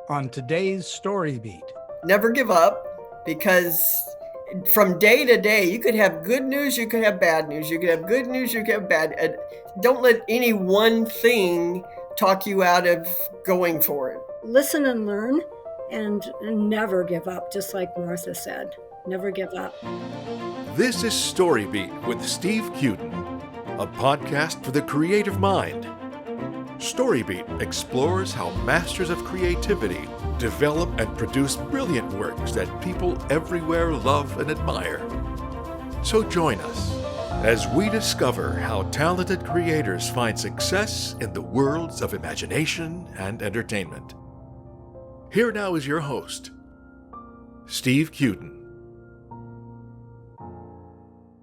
on today's StoryBeat. Never give up, because from day to day, you could have good news, you could have bad news, you could have good news, you could have bad. And don't let any one thing talk you out of going for it. Listen and learn, and never give up, just like Martha said. Never give up. This is StoryBeat with Steve Cuden, a podcast for the creative mind. StoryBeat explores how masters of creativity develop and produce brilliant works that people everywhere love and admire. So join us as we discover how talented creators find success in the worlds of imagination and entertainment. Here now is your host, Steve Cuden.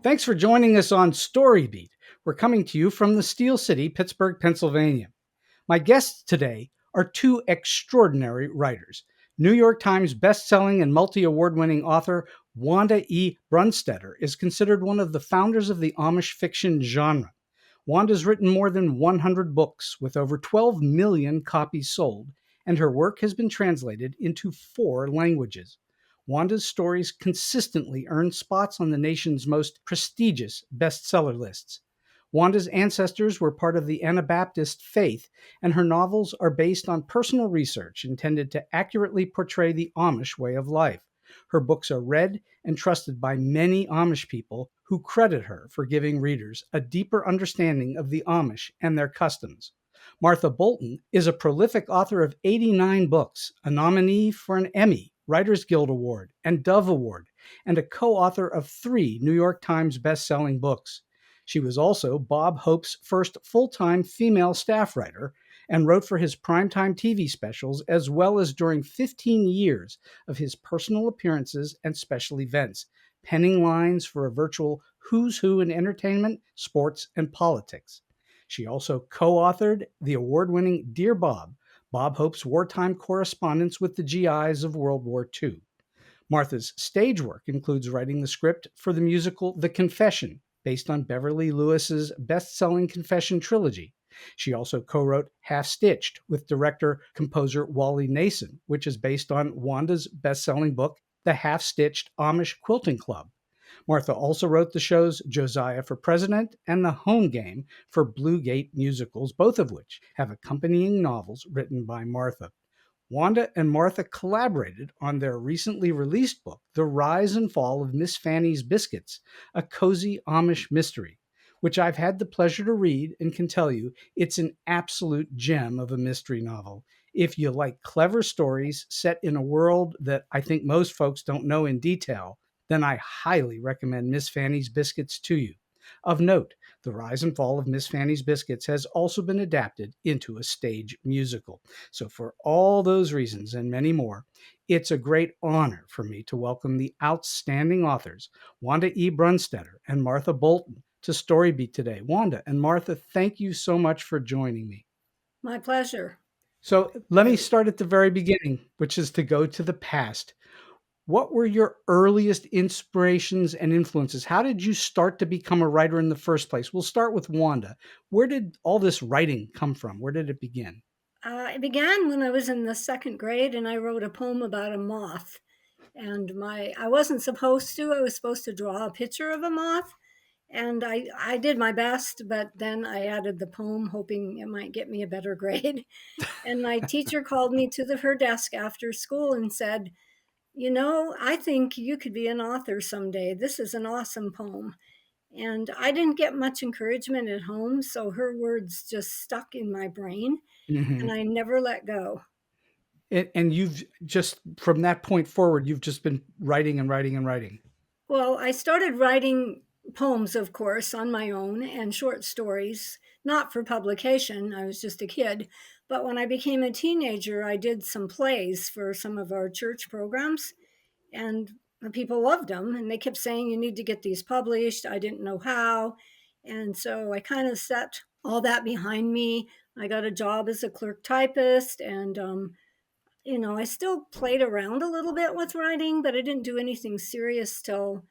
Thanks for joining us on StoryBeat. We're coming to you from the Steel City, Pittsburgh, Pennsylvania. My guests today are two extraordinary writers. New York Times bestselling and multi-award-winning author Wanda E. Brunstetter is considered one of the founders of the Amish fiction genre. Wanda's written more than 100 books with over 12 million copies sold, and her work has been translated into 4 languages. Wanda's stories consistently earn spots on the nation's most prestigious bestseller lists. Wanda's ancestors were part of the Anabaptist faith, and her novels are based on personal research intended to accurately portray the Amish way of life. Her books are read and trusted by many Amish people who credit her for giving readers a deeper understanding of the Amish and their customs. Martha Bolton is a prolific author of 89 books, a nominee for an Emmy, Writers Guild Award, and Dove Award, and a co-author of 3 New York Times best-selling books. She was also Bob Hope's first full-time female staff writer and wrote for his primetime TV specials, as well as during 15 years of his personal appearances and special events, penning lines for a virtual who's who in entertainment, sports, and politics. She also co-authored the award-winning Dear Bob, Bob Hope's wartime correspondence with the GIs of WW2. Martha's stage work includes writing the script for the musical The Confession, based on Beverly Lewis's best-selling Confession trilogy. She also co-wrote Half-Stitched with director-composer Wally Nason, which is based on Wanda's best-selling book, The Half-Stitched Amish Quilting Club. Martha also wrote the shows Josiah for President and The Home Game for Blue Gate Musicals, both of which have accompanying novels written by Martha. Wanda and Martha collaborated on their recently released book, The Rise and Fall of Miss Fanny's Biscuits, a cozy Amish mystery, which I've had the pleasure to read and can tell you it's an absolute gem of a mystery novel. If you like clever stories set in a world that I think most folks don't know in detail, then I highly recommend Miss Fanny's Biscuits to you. Of note, The Rise and Fall of Miss Fanny's Biscuits has also been adapted into a stage musical. So for all those reasons and many more, it's a great honor for me to welcome the outstanding authors, Wanda E. Brunstetter and Martha Bolton, to StoryBeat today. Wanda and Martha, thank you so much for joining me. My pleasure. So let me start at the very beginning, which is to go to the past. What were your earliest inspirations and influences? How did you start to become a writer in the first place? We'll start with Wanda. Where did all this writing come from? Where did it begin? It began when I was in the 2nd grade, and I wrote a poem about a moth. And I wasn't supposed to. I was supposed to draw a picture of a moth. And I did my best, but then I added the poem, hoping it might get me a better grade. And my teacher called me to her desk after school and said, I think you could be an author someday. This is an awesome poem. And I didn't get much encouragement at home, so her words just stuck in my brain, and I never let go. And you've just, from that point forward, you've just been writing and writing and writing. Well, I started writing poems, of course, on my own, and short stories, not for publication. I was just a kid. But when I became a teenager, I did some plays for some of our church programs, and people loved them, and they kept saying, you need to get these published. I didn't know how. And so I kind of set all that behind me. I got a job as a clerk typist, and I still played around a little bit with writing, but I didn't do anything serious till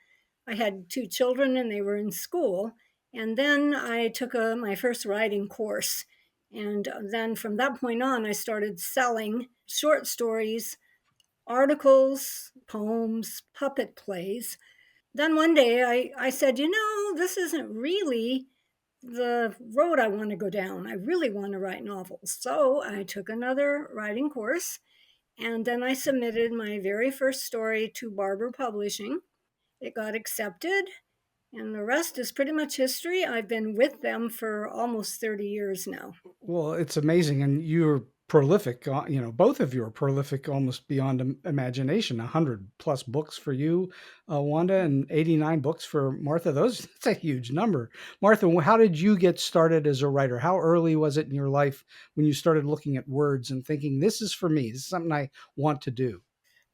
I had 2 children and they were in school. And then I took my first writing course. And then from that point on, I started selling short stories, articles, poems, puppet plays. Then one day I said, this isn't really the road I want to go down. I really want to write novels. So I took another writing course, and then I submitted my very first story to Barber Publishing. It got accepted, and the rest is pretty much history. I've been with them for almost 30 years now. Well, it's amazing. And you're prolific, both of you are prolific almost beyond imagination. 100 plus books for you, Wanda, and 89 books for Martha. That's a huge number. Martha, how did you get started as a writer? How early was it in your life when you started looking at words and thinking, this is for me, this is something I want to do?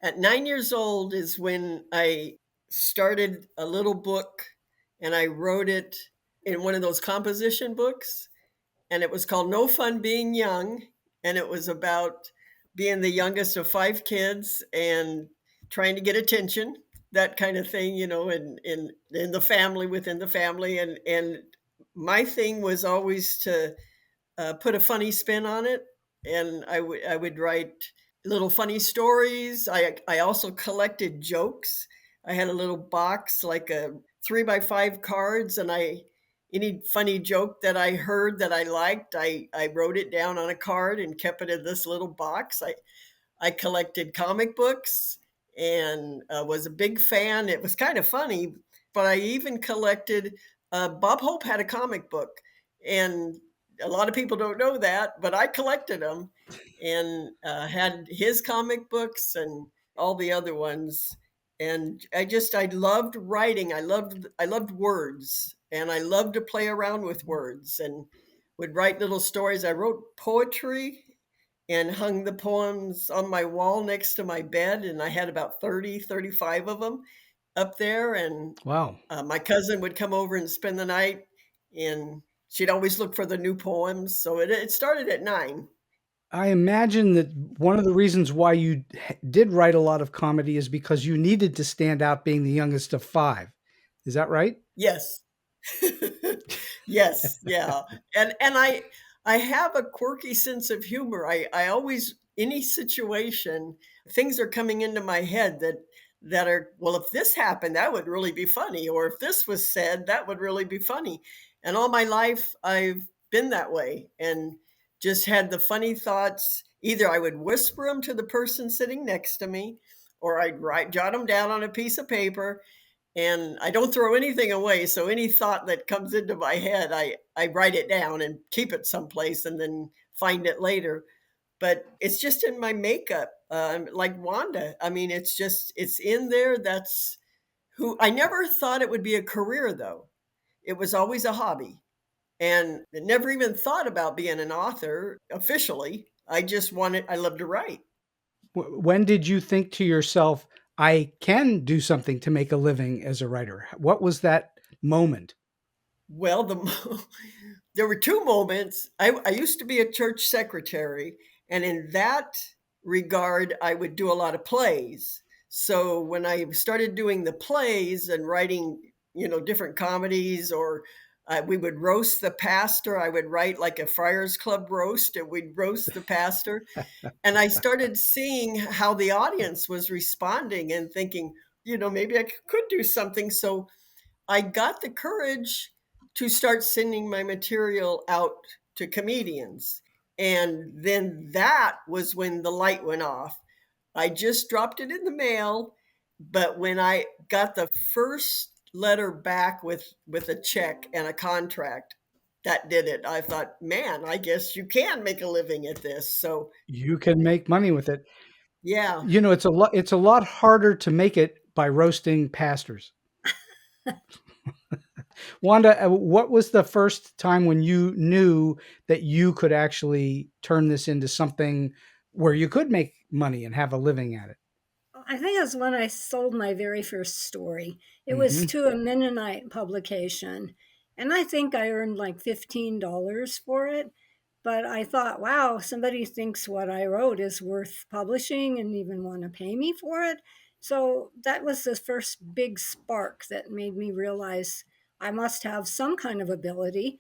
At 9 years old is when I started a little book, and I wrote it in one of those composition books, and it was called No Fun Being Young, and it was about being the youngest of 5 kids and trying to get attention, that kind of thing, in the family, within the family. And my thing was always to put a funny spin on it, and I would write little funny stories. I also collected jokes. I had a little box, like a 3x5 cards, and any funny joke that I heard that I liked, I wrote it down on a card and kept it in this little box. I collected comic books and was a big fan. It was kind of funny, but I even collected. Bob Hope had a comic book, and a lot of people don't know that, but I collected them and had his comic books and all the other ones. And I loved writing. I loved words, and I loved to play around with words and would write little stories. I wrote poetry and hung the poems on my wall next to my bed. And I had about 35 of them up there. And Wow. my cousin would come over and spend the night, and she'd always look for the new poems. So it started at 9. I imagine that one of the reasons why you did write a lot of comedy is because you needed to stand out being the youngest of 5. Is that right? Yes. Yes. Yeah. And I have a quirky sense of humor. I always, any situation, things are coming into my head that are, well, if this happened, that would really be funny. Or if this was said, that would really be funny. And all my life, I've been that way and just had the funny thoughts. Either I would whisper them to the person sitting next to me, or I'd jot them down on a piece of paper. And I don't throw anything away. So any thought that comes into my head, I write it down and keep it someplace and then find it later. But it's just in my makeup, like Wanda. I mean, it's in there. That's who I never thought it would be a career, though. It was always a hobby. And I never even thought about being an author officially. I love to write. When did you think to yourself, I can do something to make a living as a writer? What was that moment? Well, there were 2 moments. I used to be a church secretary, and in that regard, I would do a lot of plays. So when I started doing the plays and writing, different comedies, or we would roast the pastor. I would write like a Friars Club roast, and we'd roast the pastor. And I started seeing how the audience was responding and thinking, maybe I could do something. So I got the courage to start sending my material out to comedians. And then that was when the light went off. I just dropped it in the mail, but when I got the first letter back with a check and a contract, that did it. I thought, man, I guess you can make a living at this. So You can make money with it. yeah. It's a lot harder to make it by roasting pastors. Wanda, what was the first time when you knew that you could actually turn this into something where you could make money and have a living at it? I think it was when I sold my very first story. It was Mm-hmm. to a Mennonite publication, and I think I earned like $15 for it. But I thought, wow, somebody thinks what I wrote is worth publishing and even want to pay me for it. So that was the first big spark that made me realize I must have some kind of ability.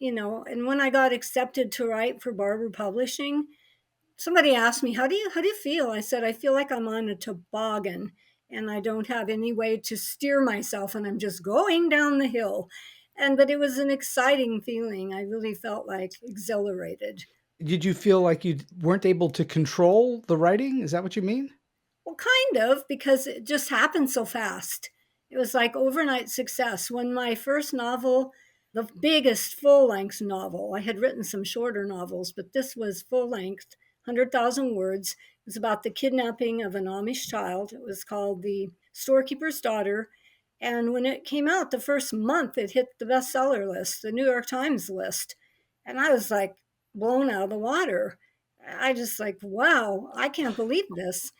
And when I got accepted to write for Barber Publishing, somebody asked me, how do you feel? I said, I feel like I'm on a toboggan and I don't have any way to steer myself and I'm just going down the hill. But it was an exciting feeling. I really felt like exhilarated. Did you feel like you weren't able to control the writing? Is that what you mean? Well, kind of, because it just happened so fast. It was like overnight success. When my first novel, the biggest full length novel, I had written some shorter novels, but this was full length, 100,000 words. It was about the kidnapping of an Amish child. It was called The Storekeeper's Daughter. And when it came out, the first month, it hit the bestseller list, the New York Times list. And I was like blown out of the water. I just like, wow, I can't believe this.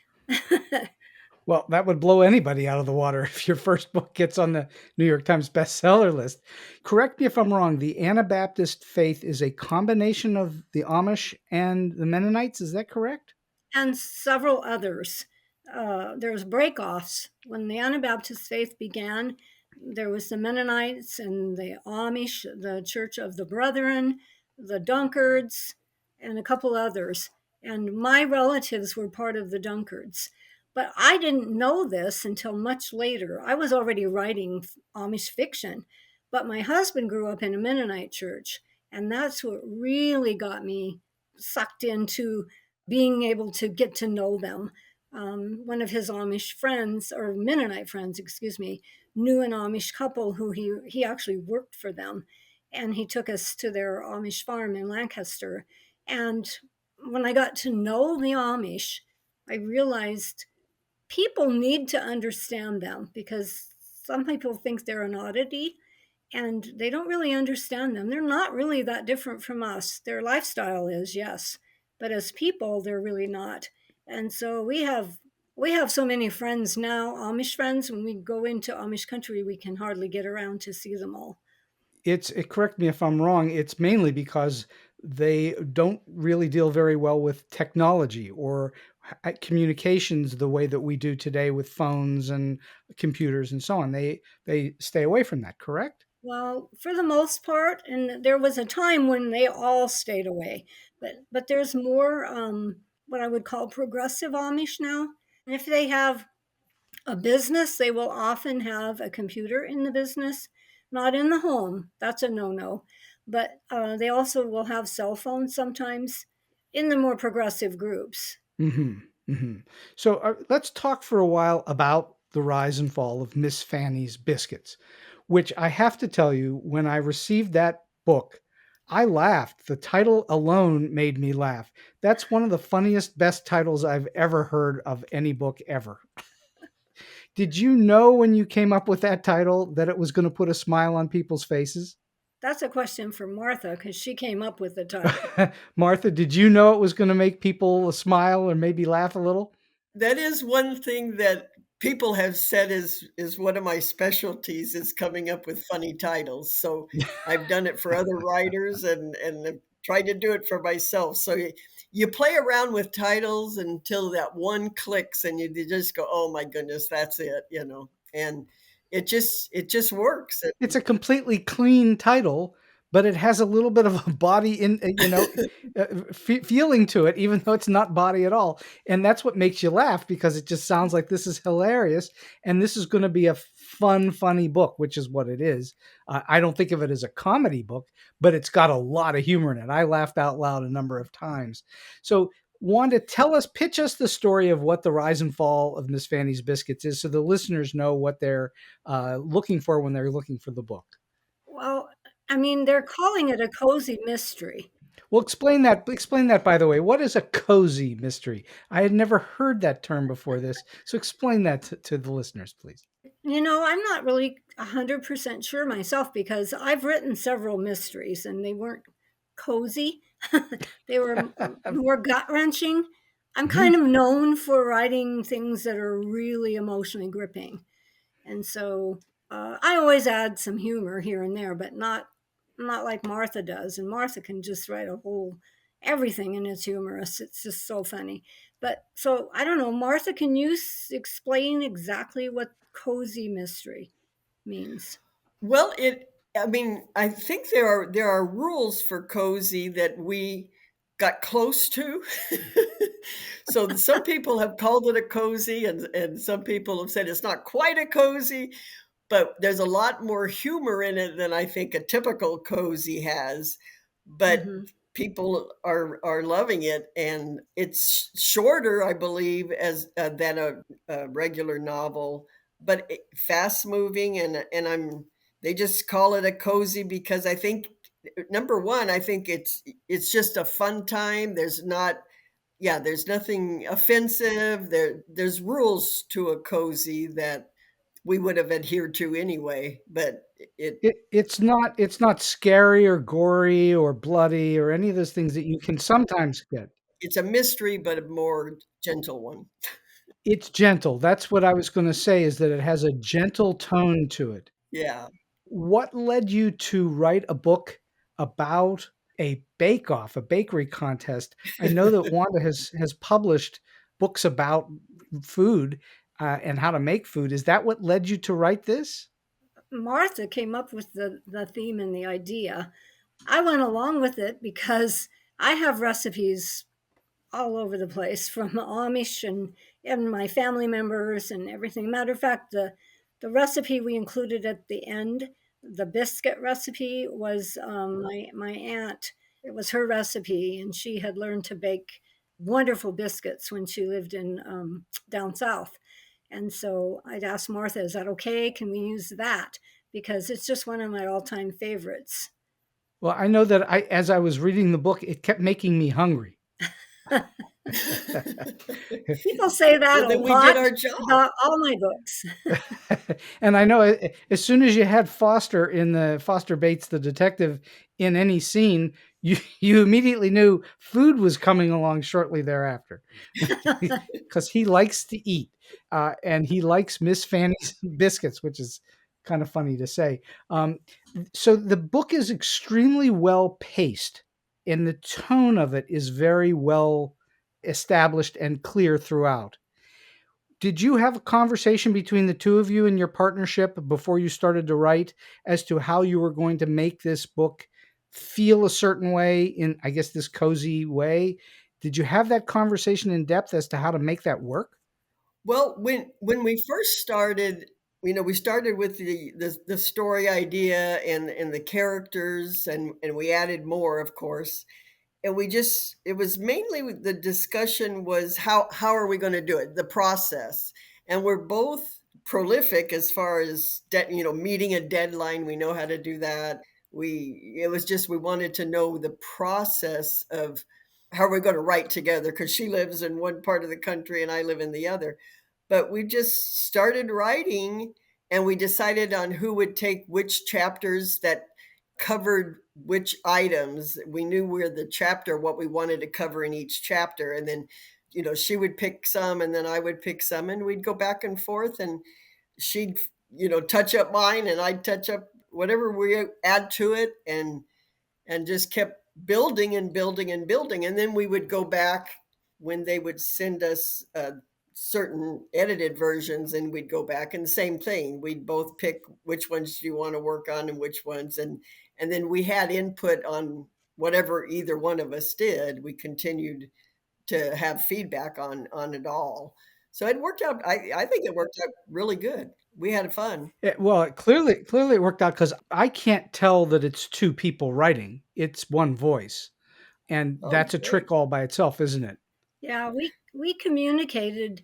Well, that would blow anybody out of the water if your first book gets on the New York Times bestseller list. Correct me if I'm wrong. The Anabaptist faith is a combination of the Amish and the Mennonites. Is that correct? And several others. There was breakoffs when the Anabaptist faith began. There was the Mennonites and the Amish, the Church of the Brethren, the Dunkards, and a couple others. And my relatives were part of the Dunkards. But I didn't know this until much later. I was already writing Amish fiction, but my husband grew up in a Mennonite church, and that's what really got me sucked into being able to get to know them. One of his Amish friends, or Mennonite friends, excuse me, knew an Amish couple who he actually worked for them, and he took us to their Amish farm in Lancaster. And when I got to know the Amish, I realized people need to understand them because some people think they're an oddity and they don't really understand them. They're not really that different from us. Their lifestyle is, yes, but as people, they're really not. And so we have so many friends now, Amish friends. When we go into Amish country, we can hardly get around to see them all. Correct me if I'm wrong. It's mainly because they don't really deal very well with technology or communications the way that we do today with phones and computers and so on. They stay away from that, correct? Well, for the most part, and there was a time when they all stayed away, but there's more what I would call progressive Amish now. And if they have a business, they will often have a computer in the business, not in the home. That's a no-no. But they also will have cell phones sometimes in the more progressive groups. Hmm. Hmm. So let's talk for a while about the rise and fall of Miss Fanny's Biscuits, which I have to tell you, when I received that book, I laughed. The title alone made me laugh. That's one of the funniest, best titles I've ever heard of any book ever. Did you know when you came up with that title that it was going to put a smile on people's faces? That's a question for Martha because she came up with the title. Martha, did you know it was going to make people smile or maybe laugh a little? That is one thing that people have said is one of my specialties, is coming up with funny titles. So I've done it for other writers and I've tried to do it for myself. So you play around with titles until that one clicks and you just go, oh my goodness, that's it. And it just works. It's a completely clean title, but it has a little bit of a body feeling to it, even though it's not body at all. And that's what makes you laugh, because it just sounds like this is hilarious. And this is going to be a fun, funny book, which is what it is. I don't think of it as a comedy book, but it's got a lot of humor in it. I laughed out loud a number of times. So Wanda, pitch us the story of what the rise and fall of Miss Fanny's Biscuits is, so the listeners know what they're looking for when they're looking for the book. Well, I mean, they're calling it a cozy mystery. Well, explain that. Explain that, by the way. What is a cozy mystery? I had never heard that term before this. So explain that to the listeners, please. I'm not really 100% sure myself because I've written several mysteries and they weren't cozy. They were more gut wrenching. I'm kind of known for writing things that are really emotionally gripping. And so I always add some humor here and there, but not like Martha does. And Martha can just write a whole everything, and it's humorous. It's just so funny. But so I don't know, Martha, can you explain exactly what cozy mystery means? Well, I mean, I think there are rules for cozy that we got close to. So some people have called it a cozy, and some people have said it's not quite a cozy, but there's a lot more humor in it than I think a typical cozy has. But Hmm. people are loving it, and it's shorter, I believe, as than a regular novel, but fast moving, and I'm they just call it a cozy because I think number one, I think it's just a fun time. There's nothing offensive. There's rules to a cozy that we would have adhered to anyway, but it It's not scary or gory or bloody or any of those things that you can sometimes get. it's a mystery, but a more gentle one. It's gentle. That's what I was gonna say, is that it has a gentle tone to it. Yeah. What led you to write a book about a bake-off, a bakery contest? I know that Wanda has published books about food, and how to make food. Is that what led you to write this? Martha came up with the theme and the idea. I went along with it because I have recipes all over the place from Amish and my family members and everything. Matter of fact, the recipe we included at the end, the biscuit recipe, was my aunt. It was her recipe, and she had learned to bake wonderful biscuits when she lived in down south. And so I'd asked Martha, "Is that okay? Can we use that?" Because it's just one of my all-time favorites. Well, I know that as I was reading the book, it kept making me hungry. People say that Well, a then we did lot our job. about all my books. And I know as soon as you had Foster Bates, the detective, in any scene, you immediately knew food was coming along shortly thereafter, because he likes to eat, and he likes Miss Fanny's biscuits, which is kind of funny to say. So the book is extremely well paced, and the tone of it is very well established and clear throughout. Did you have a conversation between the two of you in your partnership before you started to write as to how you were going to make this book feel a certain way, in, I guess, this cozy way? Did you have that conversation in depth as to how to make that work? Well, when we first started, we started with the story idea and the characters, and we added more, of course. And it was mainly the discussion was how are we going to do it, the process. And we're both prolific as far as meeting a deadline. We know how to do that. We it was just we wanted to know the process of how we're going to write together, because she lives in one part of the country and I live in the other. But we just started writing, and we decided on who would take which chapters that covered which items. We knew where the chapter, what we wanted to cover in each chapter. And then, she would pick some and then I would pick some, and we'd go back and forth, and she'd, touch up mine and I'd touch up whatever we add to it, and just kept building and building and building. And then we would go back when they would send us certain edited versions, and we'd go back, and the same thing, we'd both pick which ones do you want to work on and which ones, and then we had input on whatever either one of us did. We continued to have feedback on it all. So it worked out. I think it worked out really good. We had fun. Well, clearly it worked out, because I can't tell that it's two people writing. It's one voice. And Oh, that's a great. trick all by itself, isn't it? Yeah, we communicated,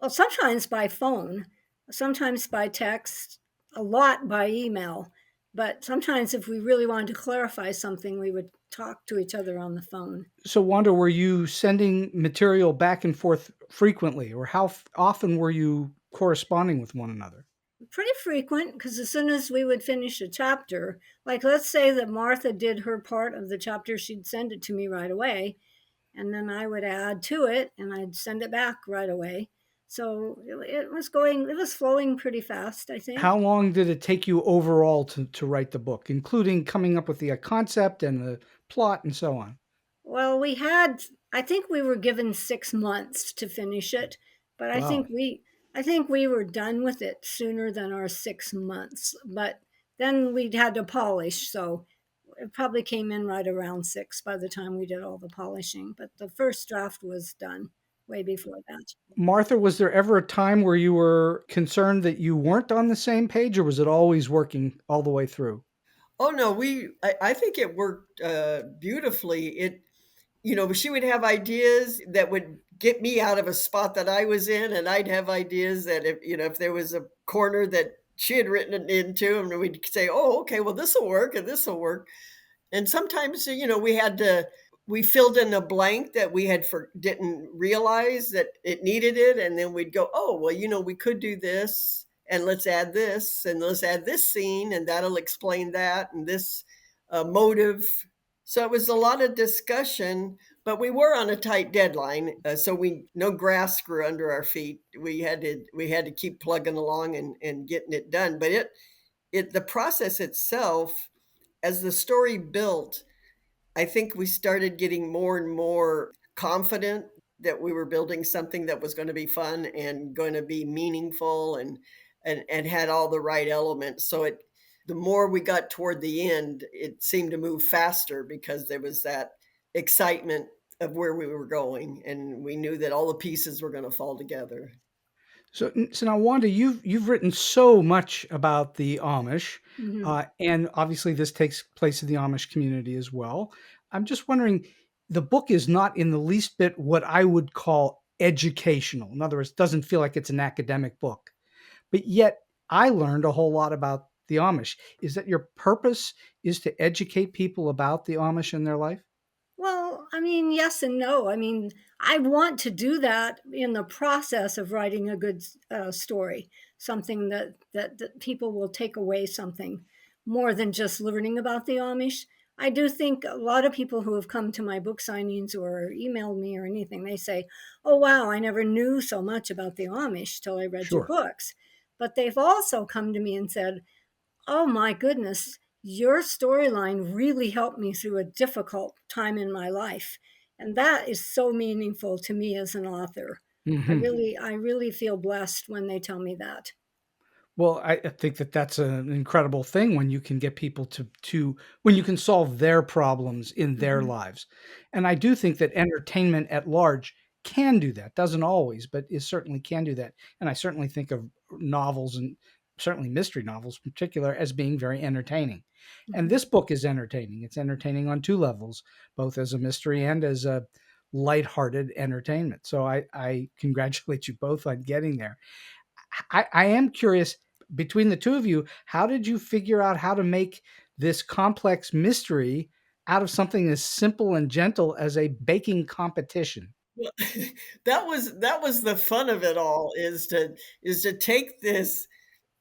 well, sometimes by phone, sometimes by text, a lot by email. But sometimes if we really wanted to clarify something, we would talk to each other on the phone. So, Wanda, were you sending material back and forth frequently, or how often were you corresponding with one another? Pretty frequent, because as soon as we would finish a chapter, like let's say that Martha did her part of the chapter, she'd send it to me right away, and then I would add to it and I'd send it back right away. So it was flowing pretty fast, I think. How long did it take you overall to write the book, including coming up with the concept and the plot and so on? Well, I think we were given 6 months to finish it, but Wow. I think we were done with it sooner than our 6 months. But Then we'd had to polish, so it probably came in right around 6 by the time we did all the polishing. But the first draft was done way before that. Martha, was there ever a time where you were concerned that you weren't on the same page, or was it always working all the way through? Oh no, I think it worked beautifully. She would have ideas that would get me out of a spot that I was in, and I'd have ideas that if there was a corner that she had written it into, and we'd say, "Oh, okay, well this will work, and this will work." And sometimes, we filled in a blank that we didn't realize that it needed it, and then we'd go, "Oh, well, we could do this, and let's add this, and let's add this scene, and that'll explain that, and this motive." So it was a lot of discussion, but we were on a tight deadline, so no grass grew under our feet. We had to keep plugging along and getting it done. But the process itself, as the story built, I think we started getting more and more confident that we were building something that was going to be fun and going to be meaningful, and had all the right elements. So the more we got toward the end, it seemed to move faster because there was that excitement of where we were going, and we knew that all the pieces were going to fall together. So now, Wanda, you've written so much about the Amish, Mhm. and obviously this takes place in the Amish community as well. I'm just wondering, the book is not in the least bit what I would call educational. In other words, it doesn't feel like it's an academic book, but yet I learned a whole lot about the Amish. Is that your purpose, is to educate people about the Amish in their life? Well, I mean, yes and no. I mean, I want to do that in the process of writing a good story, something that people will take away something more than just learning about the Amish. I do think a lot of people who have come to my book signings or emailed me or anything, they say, "Oh wow, I never knew so much about the Amish till I read your Sure. books." But they've also come to me and said, "Oh my goodness, your storyline really helped me through a difficult time in my life." And that is so meaningful to me as an author. Hmm. I really feel blessed when they tell me that. Well, I think that that's an incredible thing when you can get people to when you can solve their problems in their Mhm. lives. And I do think that entertainment at large can do that. Doesn't always, but it certainly can do that. And I certainly think of novels, and certainly mystery novels in particular, as being very entertaining. And Mhm. this book is entertaining. It's entertaining on two levels, both as a mystery and as a lighthearted entertainment. So I congratulate you both on getting there. I am curious, between the two of you, how did you figure out how to make this complex mystery out of something as simple and gentle as a baking competition? Well, that was the fun of it all, is to take this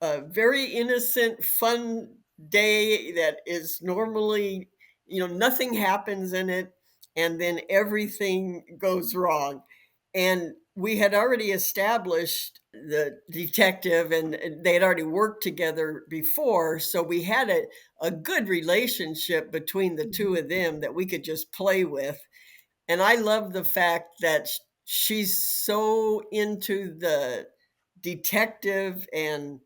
very innocent, fun day that is normally, nothing happens in it, and then everything goes wrong. And we had already established the detective, and they had already worked together before. So we had a good relationship between the two Mhm. of them that we could just play with. And I love the fact that she's so into the detective, and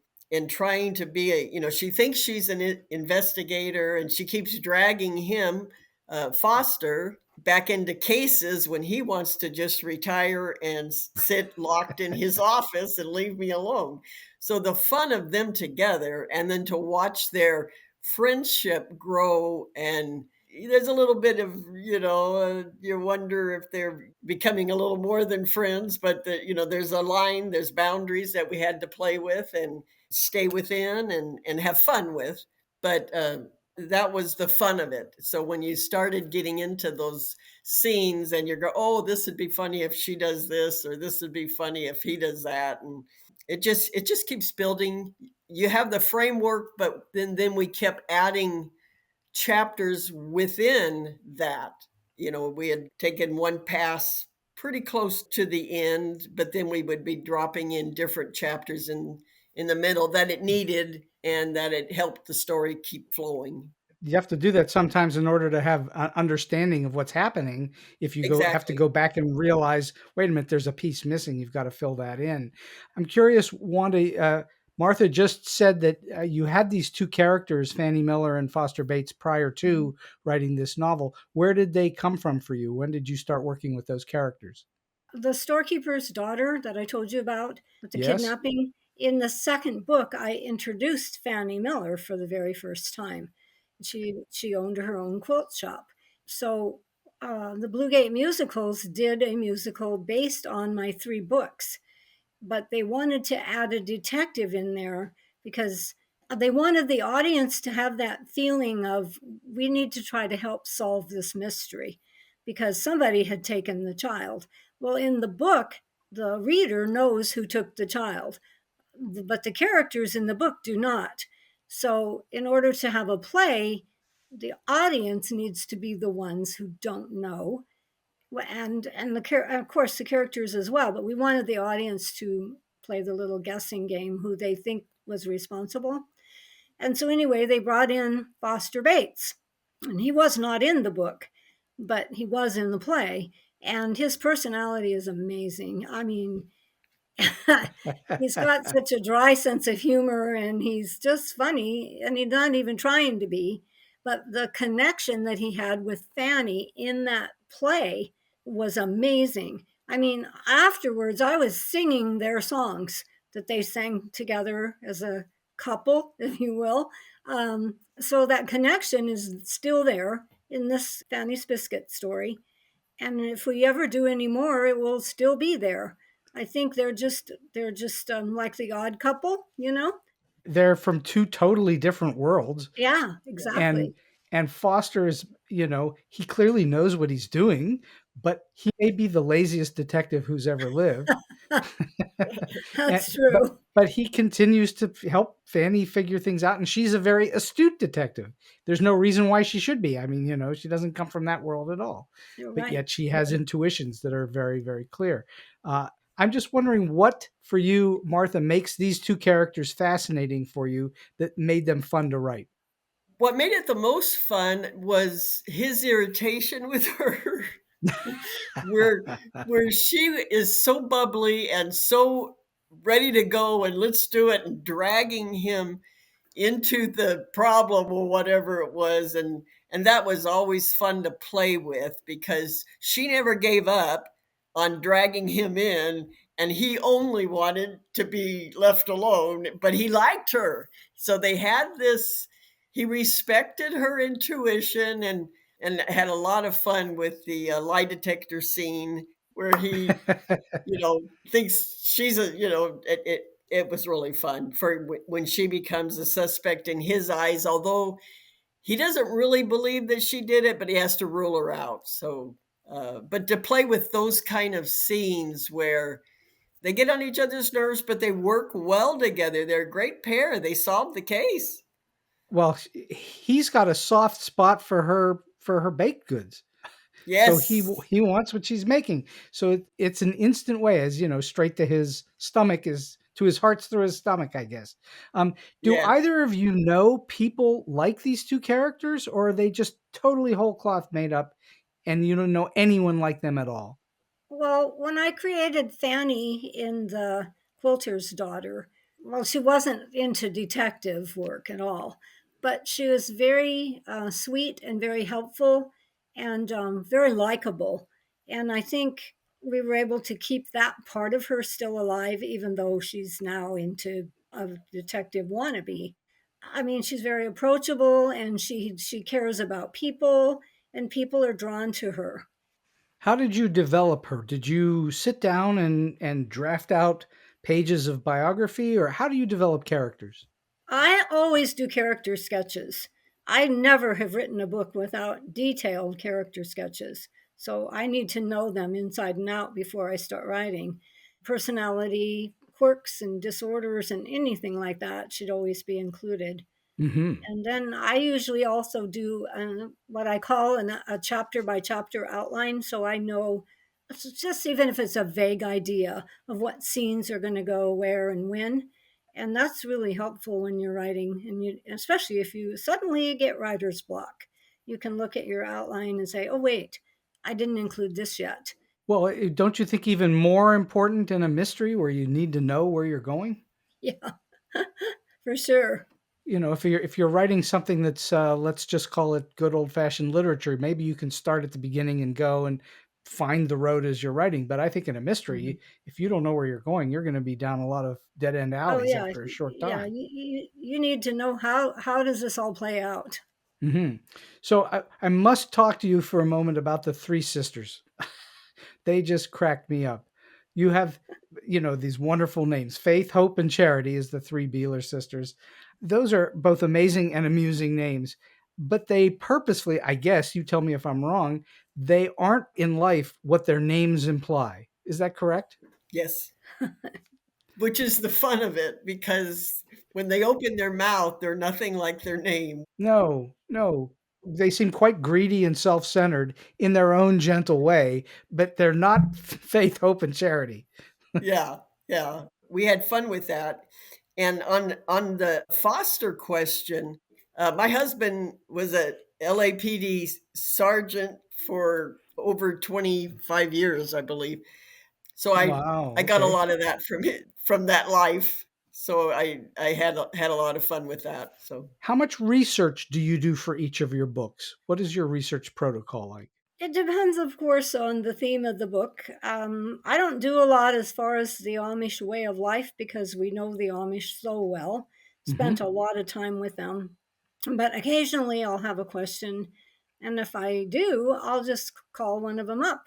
trying to be she thinks she's an investigator, and she keeps dragging him, Foster, back into cases when he wants to just retire and sit locked in his office and leave me alone. So the fun of them together, and then to watch their friendship grow, and there's a little bit of, you wonder if they're becoming a little more than friends, but there's a line, there's boundaries that we had to play with and stay within, and have fun with. But that was the fun of it. So when you started getting into those scenes, and you go, "Oh, this would be funny if she does this, or this would be funny if he does that," and it just keeps building. You have the framework, but then we kept adding chapters within that. We had taken one pass pretty close to the end, but then we would be dropping in different chapters in the middle that it needed, and that it helped the story keep flowing. You have to do that sometimes in order to have an understanding of what's happening. If you have to Exactly. go back and realize, wait a minute, there's a piece missing, you've got to fill that in. I'm curious, Wanda, Martha just said that you had these two characters, Fanny Miller and Foster Bates, prior to writing this novel. Where did they come from for you? When did you start working with those characters? The storekeeper's daughter that I told you about with the Yes. kidnapping, in the second book, I introduced Fanny Miller for the very first time. She owned her own quilt shop. So the Bluegate Musicals did a musical based on my three books, but they wanted to add a detective in there because they wanted the audience to have that feeling of we need to try to help solve this mystery because somebody had taken the child. Well, in the book, the reader knows who took the child, but the characters in the book do not. So, in order to have a play, the audience needs to be the ones who don't know, and of course the characters as well. But we wanted the audience to play the little guessing game who they think was responsible. And so anyway, they brought in Foster Bates, and he was not in the book, but he was in the play. And his personality is amazing. I mean, he's got such a dry sense of humor and he's just funny and he's not even trying to be. But the connection that he had with Fanny in that play was amazing. I mean, afterwards, I was singing their songs that they sang together as a couple, if you will. So that connection is still there in this Fanny's Biscuit story. And if we ever do any more, it will still be there. I think they're just like the odd couple, you know? They're from two totally different worlds. Yeah, and exactly. and Foster is, he clearly knows what he's doing, but he may be the laziest detective who's ever lived. That's But true. he continues to help Fanny figure things out, and she's a very astute detective. There's no reason why she should be. I mean, she doesn't come from that world at all, You're but right. yet she has intuitions that are very, very clear. I'm just wondering what, for you, Martha, makes these two characters fascinating for you that made them fun to write. What made it the most fun was his irritation with her. where where she is so bubbly and so ready to go and let's do it, and dragging him into the problem or whatever it was. And that was always fun to play with because she never gave up on dragging him in, and he only wanted to be left alone, but he liked her. So they had this, he respected her intuition, and had a lot of fun with the lie detector scene where he thinks she's it was really fun for when she becomes a suspect in his eyes, although he doesn't really believe that she did it, but he has to rule her out. So but to play with those kind of scenes where they get on each other's nerves, but they work well together, they're a great pair, they solve the case. Well, he's got a soft spot for her baked goods. So Yes. he wants what she's making. So it's an instant way, as straight to his stomach, is to his heart's through his stomach, I guess. Do Yeah. either of you know people like these two characters, or are they just totally whole cloth made up, and you don't know anyone like them at all? Well, when I created Fanny in the quilter's daughter, well, she wasn't into detective work at all, but she was very sweet and very helpful and very likable. And I think we were able to keep that part of her still alive, even though she's now into a detective wannabe. I mean, she's very approachable and she cares about people, and people are drawn to her. How did you develop her? Did you sit down and draft out pages of biography, or how do you develop characters? I always do character sketches. I never have written a book without detailed character sketches. So I need to know them inside and out before I start writing. Personality, quirks, and disorders, and anything like that should always be included. Hmm. And then I usually also do what I call a chapter by chapter outline. So I know, it's just even if it's a vague idea of what scenes are going to go where and when. And that's really helpful when you're writing, and especially if you suddenly get writer's block. You can look at your outline and say, oh, wait, I didn't include this yet. Well, don't you think even more important in a mystery where you need to know where you're going? Yeah. For sure. If you're writing something that's let's just call it good old fashioned literature, maybe you can start at the beginning and go and find the road as you're writing. But I think in a Mhm. mystery, if you don't know where you're going, you're going to be down a lot of dead end Oh alleys yeah, after a short yeah. time. You need to know how does this all play out. Hmm. So I must talk to you for a moment about the three sisters. They just cracked me up. You have, these wonderful names. Faith, Hope, and Charity is the three Beeler sisters. Those are both amazing and amusing names, but they purposefully, I guess, you tell me if I'm wrong, they aren't in life what their names imply. Is that correct? Yes, which is the fun of it because when they open their mouth, they're nothing like their name. No, no. They seem quite greedy and self centered in their own gentle way, but they're not Faith, Hope, and Charity. Yeah, yeah. We had fun with that. And on the foster question, my husband was a LAPD sergeant for over 25 years, I believe. So Wow. I got a Okay. lot of that from that life. So I had a lot of fun with that. So How much research do you do for each of your books? What is your research protocol like? It depends, of course, on the theme of the book. I don't do a lot as far as the Amish way of life because we know the Amish so well, spent Hmm. a lot of time with them. But occasionally I'll have a question. And if I do, I'll just call one of them up.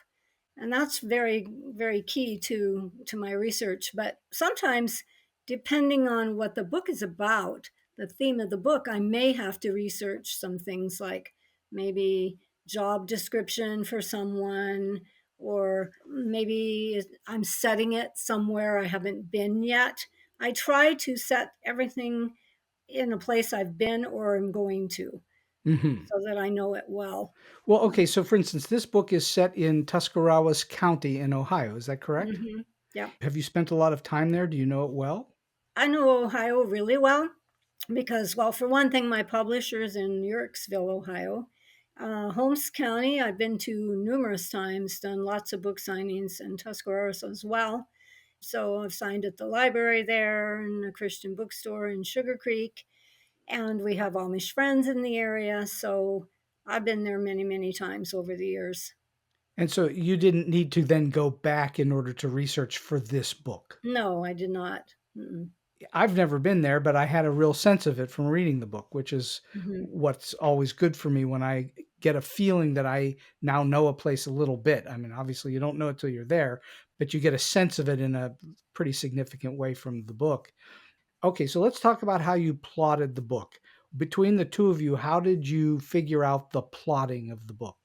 And that's very, very key to my research. But sometimes, depending on what the book is about, the theme of the book, I may have to research some things like maybe job description for someone, or maybe I'm setting it somewhere I haven't been yet. I try to set everything in a place I've been or am going to Hmm. so that I know it well. Well, okay. So, for instance, this book is set in Tuscarawas County in Ohio. Is that correct? Mm-hmm. Yeah. Have you spent a lot of time there? Do you know it well? I know Ohio really well because, well, for one thing, my publisher's in Yorksville, Ohio. Holmes County, I've been to numerous times, done lots of book signings in Tuscarawas as well. So I've signed at the library there and a Christian bookstore in Sugar Creek. And we have Amish friends in the area. So I've been there many, many times over the years. And so you didn't need to then go back in order to research for this book. No, I did not. Mm-mm. I've never been there, but I had a real sense of it from reading the book, which is Mm-hmm. what's always good for me when I get a feeling that I now know a place a little bit. I mean, obviously, you don't know it till you're there, but you get a sense of it in a pretty significant way from the book. Okay, so let's talk about how you plotted the book. Between the two of you, how did you figure out the plotting of the book?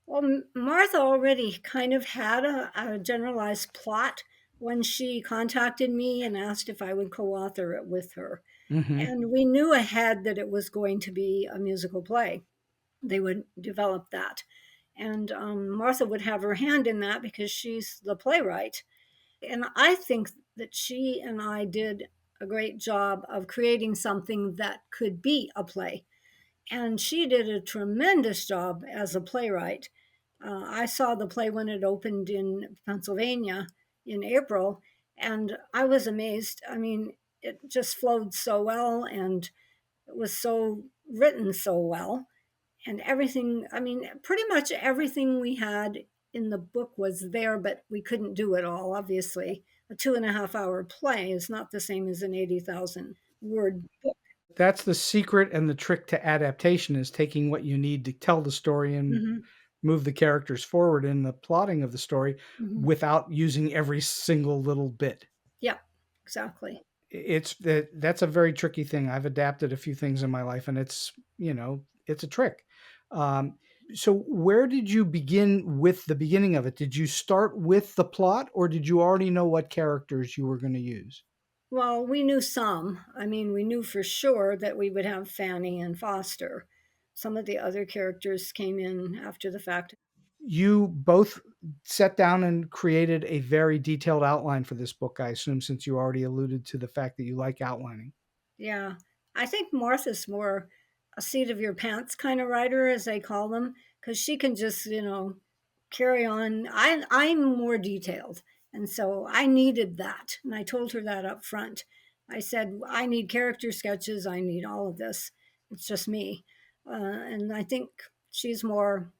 Well, Martha already kind of had a generalized plot when she contacted me and asked if I would co author it with her. Hmm. And we knew ahead that it was going to be a musical play. They would develop that. And Martha would have her hand in that because she's the playwright. And I think that she and I did a great job of creating something that could be a play. And she did a tremendous job as a playwright. I saw the play when it opened in Pennsylvania in April, and I was amazed. I mean, it just flowed so well, and it was so written so well. And everything, I mean, pretty much everything we had in the book was there, but we couldn't do it all, obviously. A 2.5 hour play is not the same as an 80,000 word book. That's the secret and the trick to adaptation is taking what you need to tell the story and Mm-hmm. move the characters forward in the plotting of the story Mm-hmm. without using every single little bit. Yeah, exactly. That's a very tricky thing. I've adapted a few things in my life, and it's a trick. Um, so, where did you begin with the beginning of it? Did you start with the plot, or did you already know what characters you were going to use? Well, we knew some. I mean, we knew for sure that we would have Fanny and Foster. Some of the other characters came in after the fact. You both sat down and created a very detailed outline for this book, I assume, since you already alluded to the fact that you like outlining. Yeah. I think Martha's more a seat of your pants kind of writer, as they call them, because she can just, carry on. I'm more detailed. And so I needed that. And I told her that up front. I said, I need character sketches. I need all of this. It's just me. And I think she's more,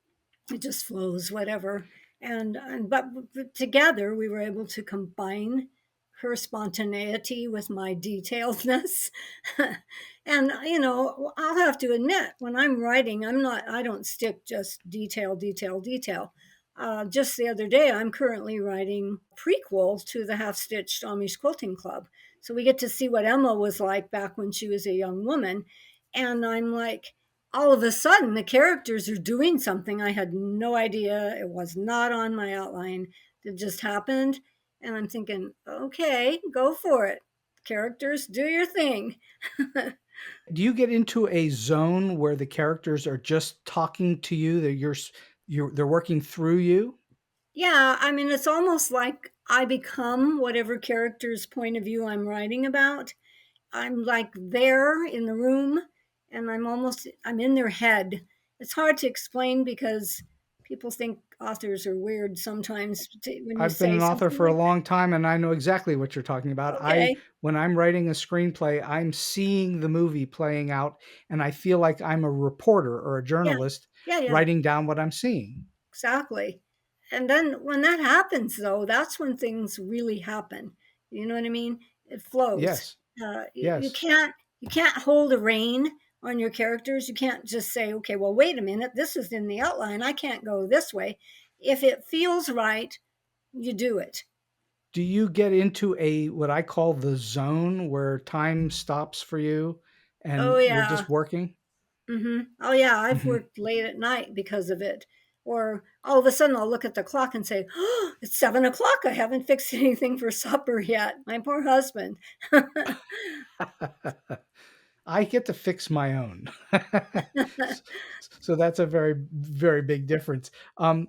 it just flows, whatever. But together we were able to combine her spontaneity with my detailedness. And I'll have to admit, when I'm writing, I don't stick just detail, detail, detail. Just the other day, I'm currently writing prequel to the Half Stitched Amish Quilting Club. So we get to see what Emma was like back when she was a young woman. And I'm like, all of a sudden, the characters are doing something I had no idea. It was not on my outline. It just happened. And I'm thinking, okay, go for it. Characters, do your thing. Do you get into a zone where the characters are just talking to you, that they're working through you? Yeah, I mean, it's almost like I become whatever character's point of view I'm writing about. I'm like there in the room and I'm in their head. It's hard to explain because people think authors are weird sometimes when you I've been say an author something for a like long time, and I know exactly what you're talking about. that. Okay. When I'm writing a screenplay, I'm seeing the movie playing out, and I feel like I'm a reporter or a Yeah. journalist Yeah, yeah, writing down what I'm seeing. exactly. And then when that happens though, that's when things really happen. You know what I mean? It flows. Yes. You Yes. can't hold a rein on your characters. You can't just say, okay, well, wait a minute, this is in the outline. I can't go this way. If it feels right, you do it. Do you get into a what I call the zone where time stops for you Oh and you're yeah. just working? Oh yeah, I've Mhm. worked late at night because of it. Or all of a sudden I'll look at the clock and say, oh, it's 7 o'clock. I haven't fixed anything for supper yet. My poor husband. I get to fix my own. So that's a very, very big difference. Um,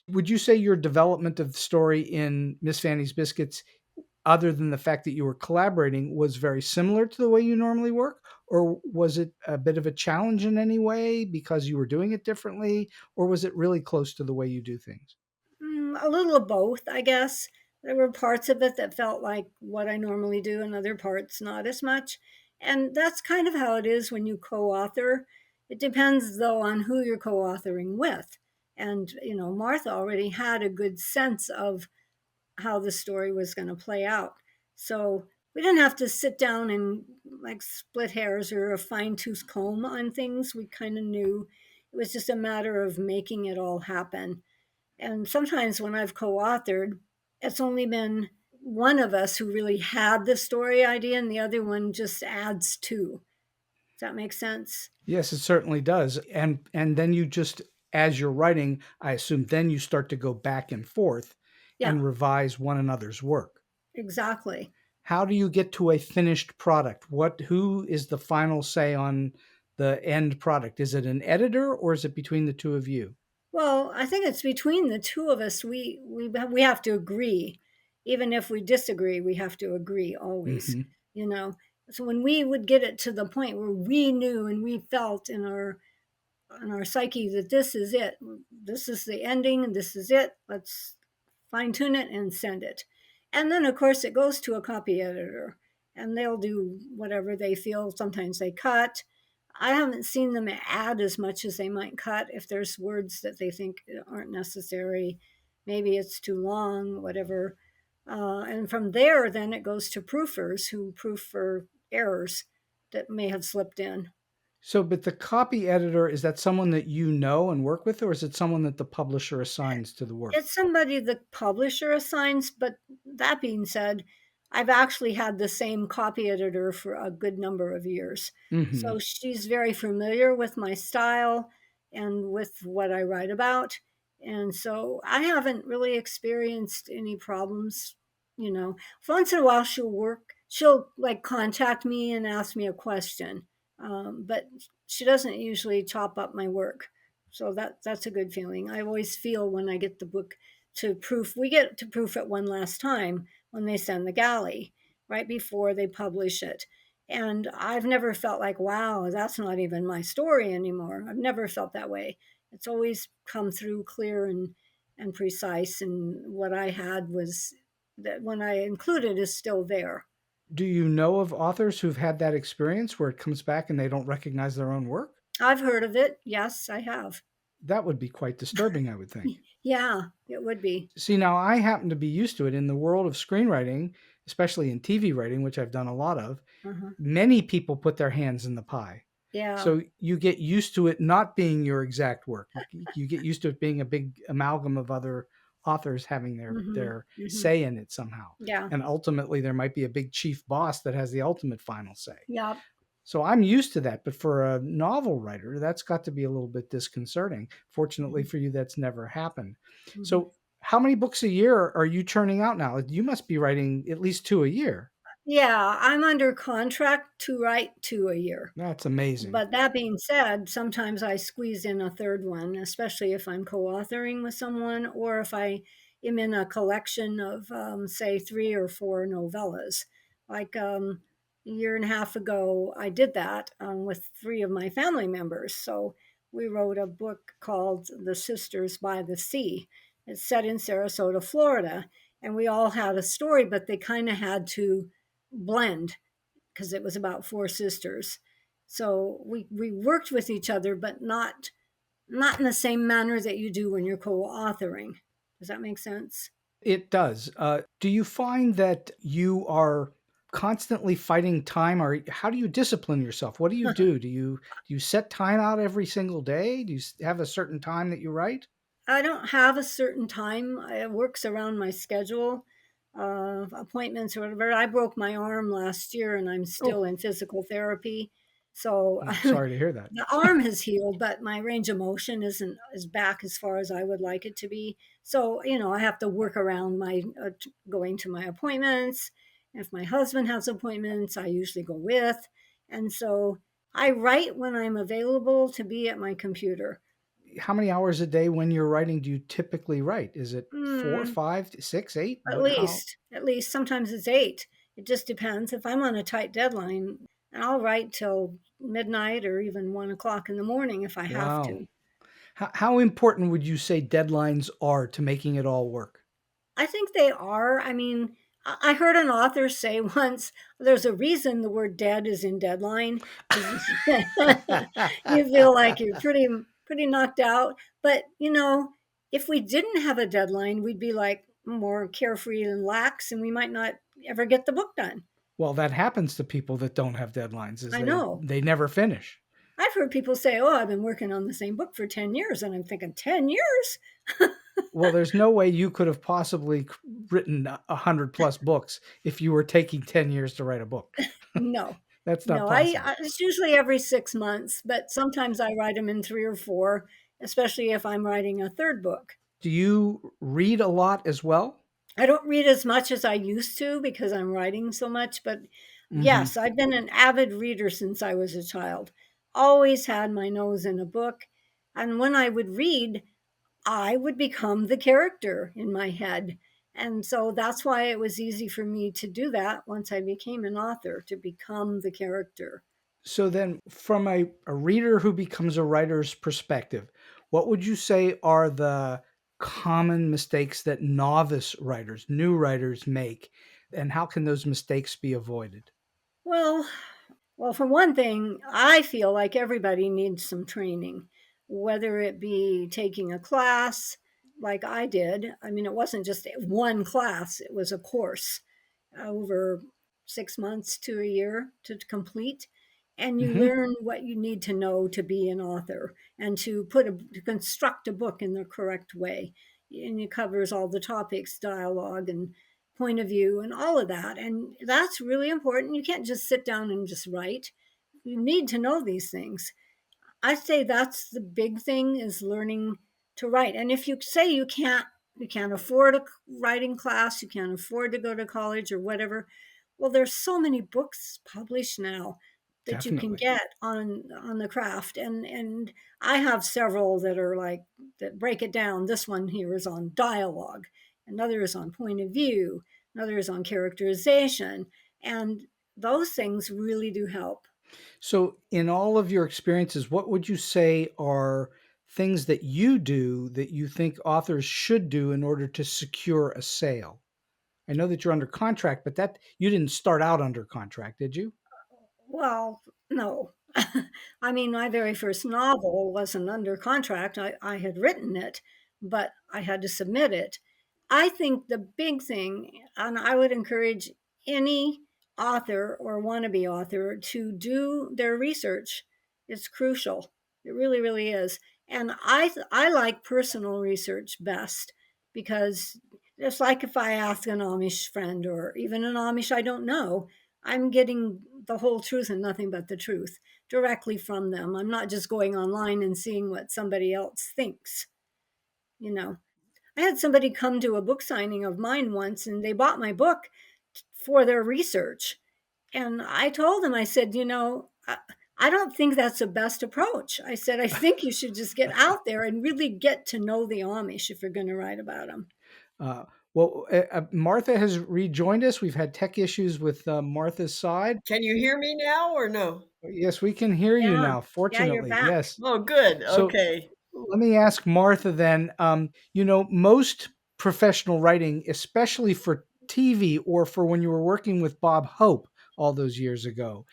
would you say your development of the story in Miss Fanny's Biscuits, other than the fact that you were collaborating, was very similar to the way you normally work? Or was it a bit of a challenge in any way because you were doing it differently? Or was it really close to the way you do things? A little of both, I guess. There were parts of it that felt like what I normally do, and other parts not as much. And that's kind of how it is when you co author. It depends, though, on who you're co authoring with. And, Martha already had a good sense of how the story was going to play out. So we didn't have to sit down and like split hairs or a fine tooth comb on things. We kind of knew it was just a matter of making it all happen. And sometimes when I've co authored, it's only been one of us who really had the story idea and the other one just adds to. Does that make sense? Yes, it certainly does. And then you just, as you're writing, I assume then you start to go back and forth Yeah, and revise one another's work. exactly. How do you get to a finished product? Who is the final say on the end product? Is it an editor or is it between the two of you? Well, I think it's between the two of us. We have to agree, even if we disagree. We have to agree always. Hmm. You know. So when we would get it to the point where we knew and we felt in our psyche that this is it, this is the ending, this is it. Let's fine tune it and send it. And then of course it goes to a copy editor, and they'll do whatever they feel. Sometimes they cut. I haven't seen them add as much as they might cut if there's words that they think aren't necessary. Maybe it's too long, whatever. And from there, then it goes to proofers who proof for errors that may have slipped in. So, but the copy editor, is that someone that you know and work with, or is it someone that the publisher assigns to the work? It's somebody the publisher assigns, but that being said, I've actually had the same copy editor for a good number of years. Hmm. So she's very familiar with my style and with what I write about. And so I haven't really experienced any problems, you know. Once in a while she'll like contact me and ask me a question. But she doesn't usually chop up my work. So that's a good feeling. I always feel when I get the book to proof, we get to proof it one last time when they send the galley, right before they publish it. And I've never felt like, wow, that's not even my story anymore. I've never felt that way. It's always come through clear and precise. And what I had was that when I included is still there. Do you know of authors who've had that experience where it comes back and they don't recognize their own work? I've heard of it. Yes, I have. That would be quite disturbing, I would think. Yeah, it would be. See, now I happen to be used to it in the world of screenwriting, especially in TV writing, which I've done a lot of. Uh-huh. Many people put their hands in the pie. Yeah. So you get used to it not being your exact work. You get used to it being a big amalgam of other authors having their say in it somehow. Yeah. And ultimately there might be a big chief boss that has the ultimate final say. Yeah. So I'm used to that, but for a novel writer, that's got to be a little bit disconcerting. Fortunately for you, that's never happened. So how many books a year are you churning out now? You must be writing at least 2 a year. Yeah, I'm under contract to write 2 a year. That's amazing. But that being said, sometimes I squeeze in a third one, especially if I'm co-authoring with someone or if I am in a collection of, say, 3 or 4 novellas. Like a year and a half ago, I did that with 3 of my family members. So we wrote a book called The Sisters by the Sea. It's set in Sarasota, Florida, and we all had a story, but they kind of had to blend because it was about 4 sisters. So we worked with each other, but not in the same manner that you do when you're co-authoring. Does that make sense? It does. Do you find that you are constantly fighting time, or how do you discipline yourself? What do you do? Do you set time out every single day? Do you have a certain time that you write? I don't have a certain time. It works around my schedule, appointments or whatever. I broke my arm last year and I'm still in physical therapy. So I'm sorry to hear that. the arm has healed, but my range of motion isn't as back as far as I would like it to be. So, I have to work around my going to my appointments. If my husband has appointments, I usually go with. And so I write when I'm available to be at my computer. How many hours a day when you're writing do you typically write? Is it 4, 5, 6, 8? At least. Sometimes it's 8. It just depends. If I'm on a tight deadline, I'll write till midnight or even 1 o'clock in the morning if I have to. How important would you say deadlines are to making it all work? I think they are. I mean, I heard an author say once, there's a reason the word dead is in deadline. You feel like you're pretty knocked out. But, if we didn't have a deadline, we'd be like more carefree and lax, and we might not ever get the book done. Well, that happens to people that don't have deadlines. I know. They never finish. I've heard people say, oh, I've been working on the same book for 10 years. And I'm thinking, 10 years? Well, there's no way you could have possibly written 100 plus books if you were taking 10 years to write a book. No. That's not possible. It's usually every 6 months, but sometimes I write them in 3 or 4, especially if I'm writing a third book. Do you read a lot as well? I don't read as much as I used to because I'm writing so much, but yes, I've been an avid reader since I was a child. Always had my nose in a book. And when I would read, I would become the character in my head. And so that's why it was easy for me to do that once I became an author, to become the character. So then, from a reader who becomes a writer's perspective, what would you say are the common mistakes that novice writers, new writers make, and how can those mistakes be avoided? Well, for one thing, I feel like everybody needs some training, whether it be taking a class like I did. I mean, it wasn't just one class, it was a course over 6 months to a year to complete. And you learn what you need to know to be an author and to construct a book in the correct way. And it covers all the topics, dialogue and point of view and all of that. And that's really important. You can't just sit down and just write. You need to know these things. I say that's the big thing, is learning to write. And if you say you can't afford a writing class, you can't afford to go to college or whatever, well, there's so many books published now that you can get on the craft. And I have several that are like, that break it down. This one here is on dialogue, another is on point of view, another is on characterization. And those things really do help. So, in all of your experiences, what would you say are things that you do that you think authors should do in order to secure a sale? I know that you're under contract, but that you didn't start out under contract, did you? Well, no. I mean, my very first novel wasn't under contract. I had written it, but I had to submit it. I think the big thing, and I would encourage any author or wannabe author to do their research. It's crucial. It really, really is. And I like personal research best because it's like if I ask an Amish friend or even an Amish I don't know, I'm getting the whole truth and nothing but the truth directly from them. I'm not just going online and seeing what somebody else thinks. You know, I had somebody come to a book signing of mine once and they bought my book for their research. And I told them, I said, I don't think that's the best approach. I said, I think you should just get out there and really get to know the Amish if you're going to write about them. Martha has rejoined us. We've had tech issues with Martha's side. Can you hear me now or no? Yes, we can hear you now. You're Fortunately, back. yes. Oh, good. So Okay. let me ask Martha then. Most professional writing, especially for TV or for when you were working with Bob Hope all those years ago,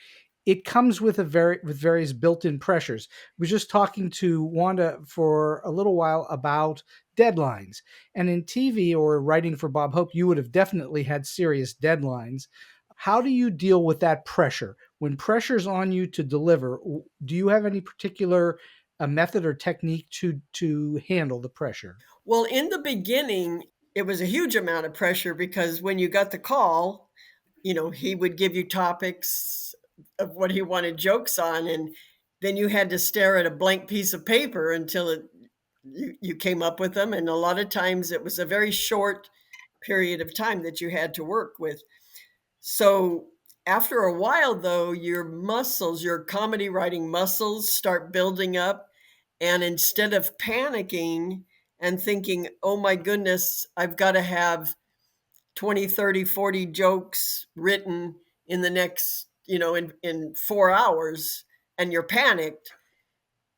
it comes with various built-in pressures. I was just talking to Wanda for a little while about deadlines. And in TV or writing for Bob Hope, you would have definitely had serious deadlines. How do you deal with that pressure? When pressure's on you to deliver, do you have any particular method or technique to handle the pressure? Well, in the beginning, it was a huge amount of pressure because when you got the call, he would give you topics of what he wanted jokes on, and then you had to stare at a blank piece of paper until you came up with them. And a lot of times it was a very short period of time that you had to work with. So after a while, though, your muscles, your comedy writing muscles start building up. And instead of panicking and thinking, oh my goodness, I've got to have 20, 30, 40 jokes written in the next, in 4 hours, and you're panicked,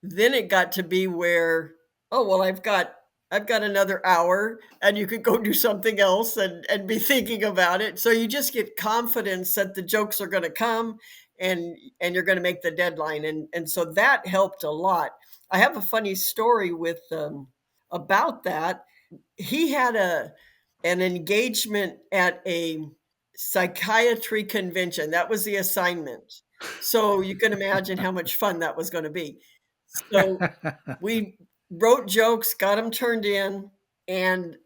then it got to be where, oh, well, I've got another hour and you could go do something else and be thinking about it. So you just get confidence that the jokes are going to come and you're going to make the deadline. And so that helped a lot. I have a funny story with about that. He had an engagement at a psychiatry convention. That was the assignment. So you can imagine how much fun that was going to be. So we wrote jokes, got them turned in, and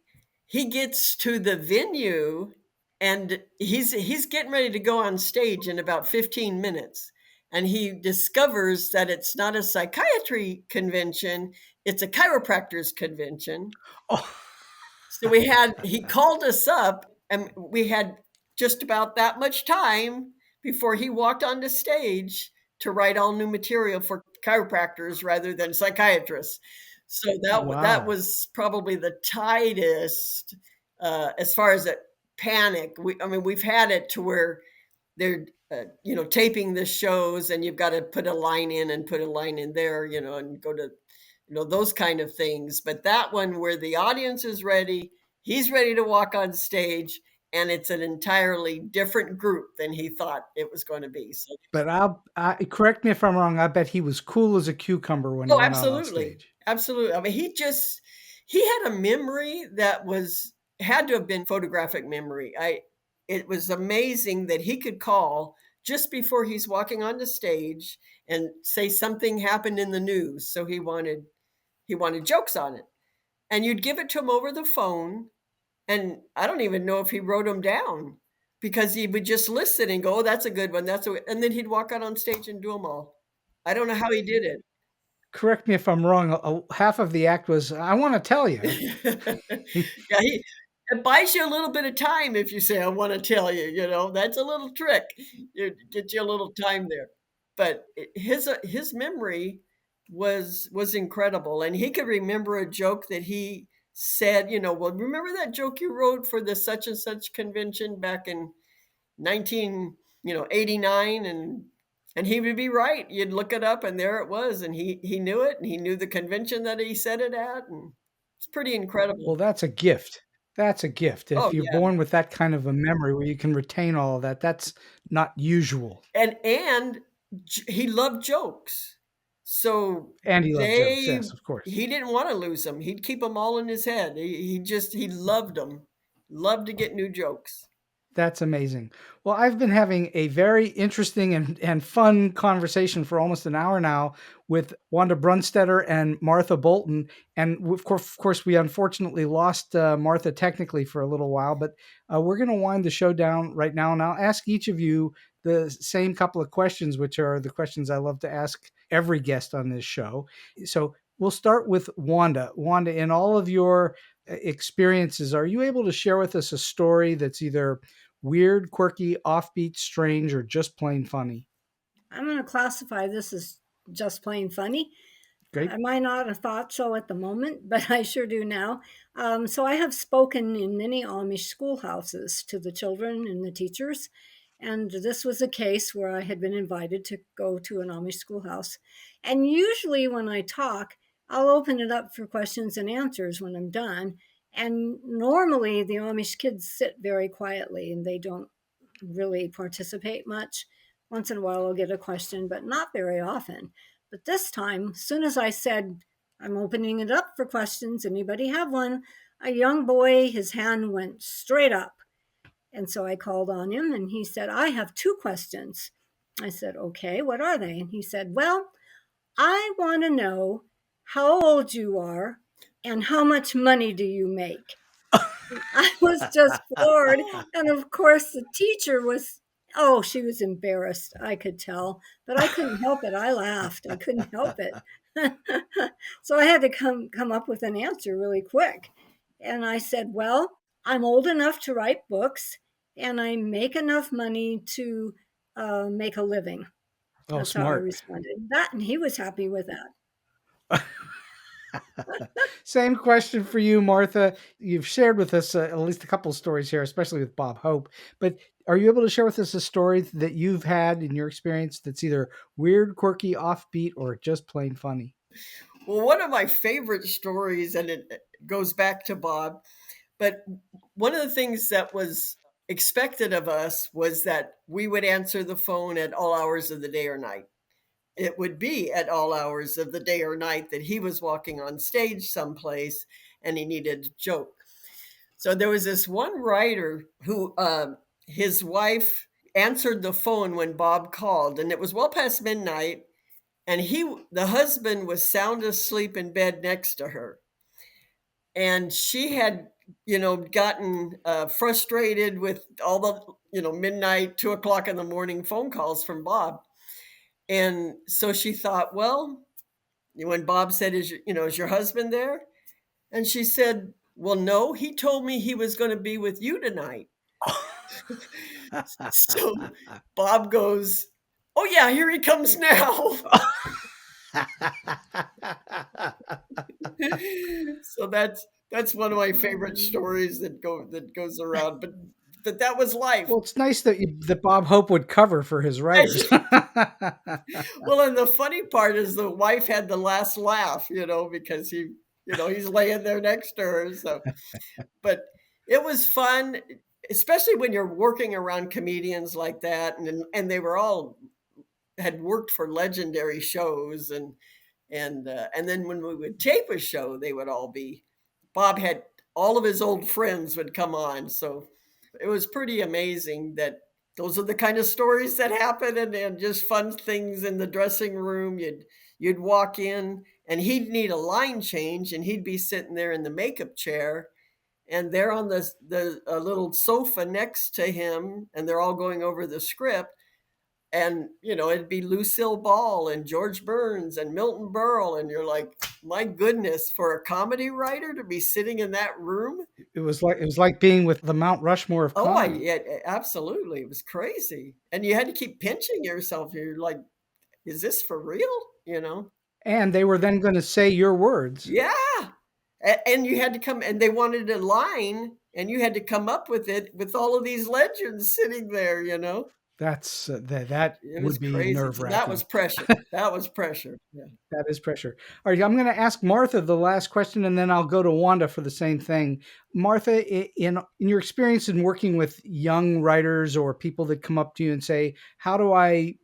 he gets to the venue and he's getting ready to go on stage in about 15 minutes. And he discovers that it's not a psychiatry convention, it's a chiropractor's convention. Oh. So he called us up and we had just about that much time before he walked onto stage to write all new material for chiropractors rather than psychiatrists. So that was probably the tightest as far as a panic. We've had it to where they're taping the shows and you've got to put a line in and put a line in there, and go to those kind of things. But that one where the audience is ready, he's ready to walk on stage, and it's an entirely different group than he thought it was going to be. So, but correct me if I'm wrong. I bet he was cool as a cucumber when he went out on stage. Absolutely. I mean, he had a memory that had to have been photographic memory. It was amazing that he could call just before he's walking on the stage and say something happened in the news. So he wanted jokes on it. And you'd give it to him over the phone. And I don't even know if he wrote them down because he would just listen and go, oh, that's a good one. And then he'd walk out on stage and do them all. I don't know how he did it. Correct me if I'm wrong. Half of the act was, I want to tell you. Yeah, it buys you a little bit of time if you say, I want to tell you, that's a little trick. It gets you a little time there. But his memory was incredidible. And he could remember a joke that he said, well, remember that joke you wrote for the such and such convention back in 1989? And he would be right. You'd look it up and there it was. And he knew it. And he knew the convention that he said it at. And it's pretty incredible. Well, that's a gift. That's a gift. Oh If you're yeah. born with that kind of a memory where you can retain all of that, that's not usual. And he loved jokes. So And he loved jokes, they yes, of course. he didn't want to lose them. He'd keep them all in his head. He loved them. Loved to get new jokes. That's amazing. Well, I've been having a very interesting and fun conversation for almost an hour now with Wanda Brunstetter and Martha Bolton. And of course, we unfortunately lost Martha technically for a little while, but we're going to wind the show down right now. And I'll ask each of you the same couple of questions, which are the questions I love to ask every guest on this show. So we'll start with Wanda. Wanda, in all of your experiences, are you able to share with us a story that's either weird, quirky, offbeat, strange, or just plain funny? I'm going to classify this as just plain funny. Great. I might not have thought so at the moment, but I sure do now. So I have spoken in many Amish schoolhouses to the children and the teachers. And this was a case where I had been invited to go to an Amish schoolhouse. And usually when I talk, I'll open it up for questions and answers when I'm done. And normally the Amish kids sit very quietly and they don't really participate much. Once in a while I'll get a question, but not very often. But this time, as soon as I said, I'm opening it up for questions, anybody have one? A young boy, his hand went straight up. And so I called on him and he said, I have 2 questions. I said, okay, what are they? And he said, well, I want to know how old you are and how much money do you make? I was just floored. And of course, the teacher was, oh, she was embarrassed. I could tell, but I couldn't help it. I laughed. I couldn't help it. So I had to come up with an answer really quick. And I said, well, I'm old enough to write books and I make enough money to make a living. Oh, That's how I smart. responded. That, and he was happy with that. Same question for you, Martha. You've shared with us at least a couple of stories here, especially with Bob Hope. But are you able to share with us a story that you've had in your experience that's either weird, quirky, offbeat, or just plain funny? Well, one of my favorite stories, and it goes back to Bob, but one of the things that was expected of us was that we would answer the phone at all hours of the day or night. It would be at all hours of the day or night that he was walking on stage someplace and he needed a joke. So there was this one writer who his wife answered the phone when Bob called, and it was well past midnight, and the husband was sound asleep in bed next to her. And she had, gotten frustrated with all the, midnight, 2 o'clock in the morning phone calls from Bob. And so she thought, well, when Bob said, is your husband there? And she said, well, no, he told me he was going to be with you tonight. So Bob goes, oh yeah, here he comes now. So that's one of my favorite stories that goes around. But that was life. Well, it's nice that Bob Hope would cover for his writers. Well, and the funny part is the wife had the last laugh, because he's laying there next to her. So, but it was fun, especially when you're working around comedians like that, and they were all had worked for legendary shows, and then when we would tape a show, they would all be. Bob had all of his old friends would come on, so it was pretty amazing that those are the kind of stories that happen, and just fun things in the dressing room. You'd walk in and he'd need a line change and he'd be sitting there in the makeup chair and they're on the little sofa next to him and they're all going over the script. And, it'd be Lucille Ball and George Burns and Milton Berle. And you're like, my goodness, for a comedy writer to be sitting in that room. It was like being with the Mount Rushmore of comedy. Yeah, absolutely. It was crazy. And you had to keep pinching yourself. You're like, is this for real? And they were then going to say your words. Yeah. And you had to come, and they wanted a line, and you had to come up with it with all of these legends sitting there. That It was would be crazy. So that was nerve-wracking. pressure. That was pressure. Yeah. That is pressure. All right, I'm going to ask Martha the last question, and then I'll go to Wanda for the same thing. Martha, in your experience in working with young writers or people that come up to you and say, "How do I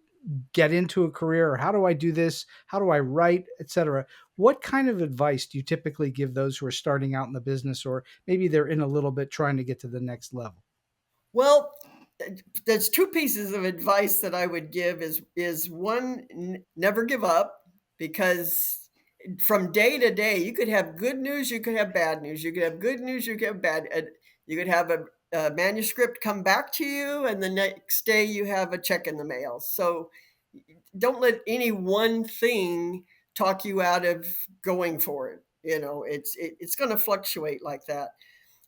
get into a career?" or "How do I do this? How do I write?" etc. What kind of advice do you typically give those who are starting out in the business, or maybe they're in a little bit trying to get to the next level? Well, there's two pieces of advice that I would give is one, never give up, because from day to day you could have good news, you could have bad news, you could have good news, you could have bad, you could have a manuscript come back to you, and the next day you have a check in the mail. So don't let any one thing talk you out of going for it. It's going to fluctuate like that.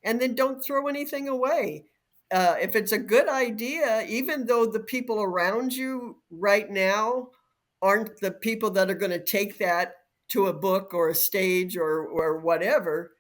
And then don't throw anything away. If it's a good idea, even though the people around you right now aren't the people that are going to take that to a book or a stage or whatever,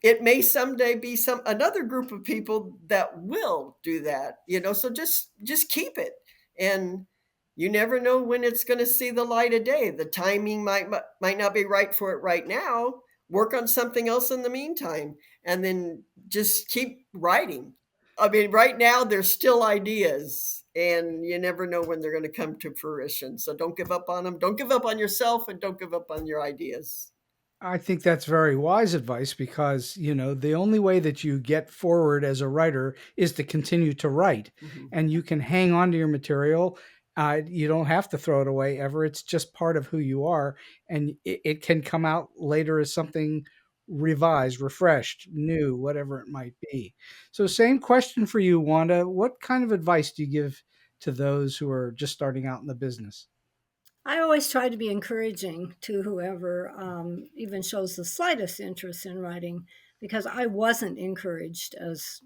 it may someday be another group of people that will do that. So just keep it, and you never know when it's going to see the light of day. The timing might not be right for it right now. Work on something else in the meantime, and then just keep writing. I mean, right now there's still ideas, and you never know when they're going to come to fruition. So don't give up on them. Don't give up on yourself, and don't give up on your ideas. I think that's very wise advice, because, the only way that you get forward as a writer is to continue to write. Mm-hmm. And you can hang on to your material. You don't have to throw it away ever. It's just part of who you are. And it can come out later as something revised, refreshed, new, whatever it might be. So same question for you, Wanda. What kind of advice do you give to those who are just starting out in the business? I always try to be encouraging to whoever even shows the slightest interest in writing, because I wasn't encouraged, as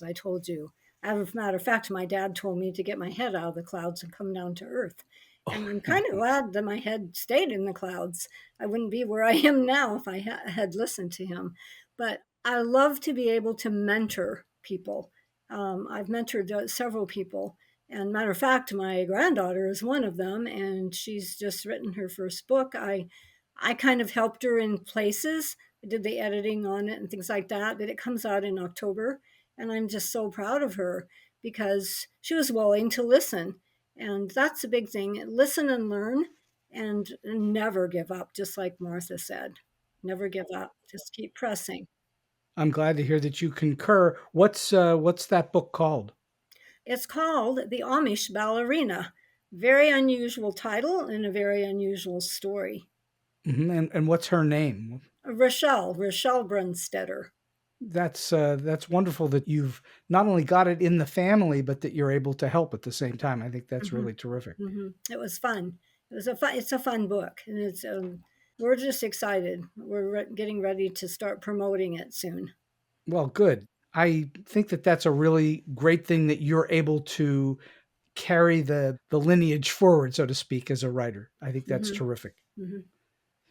I told you. As a matter of fact, my dad told me to get my head out of the clouds and come down to earth. And I'm kind of glad that my head stayed in the clouds. I wouldn't be where I am now if I had listened to him. But I love to be able to mentor people. I've mentored several people. And matter of fact, my granddaughter is one of them, and she's just written her first book. I kind of helped her in places. I did the editing on it and things like that, but it comes out in October. And I'm just so proud of her because she was willing to listen. And that's a big thing. Listen and learn, and never give up, just like Martha said. Never give up. Just keep pressing. I'm glad to hear that you concur. What's that book called? It's called The Amish Ballerina. Very unusual title and a very unusual story. Mm-hmm. And what's her name? Rochelle Brunstetter. That's wonderful that you've not only got it in the family, but that you're able to help at the same time. I think that's really terrific. Mm-hmm. It was fun. It's a fun book, and it's we're just excited. We're getting ready to start promoting it soon. Well, good. I think that that's a really great thing that you're able to carry the lineage forward, so to speak, as a writer. I think that's terrific. Mm-hmm.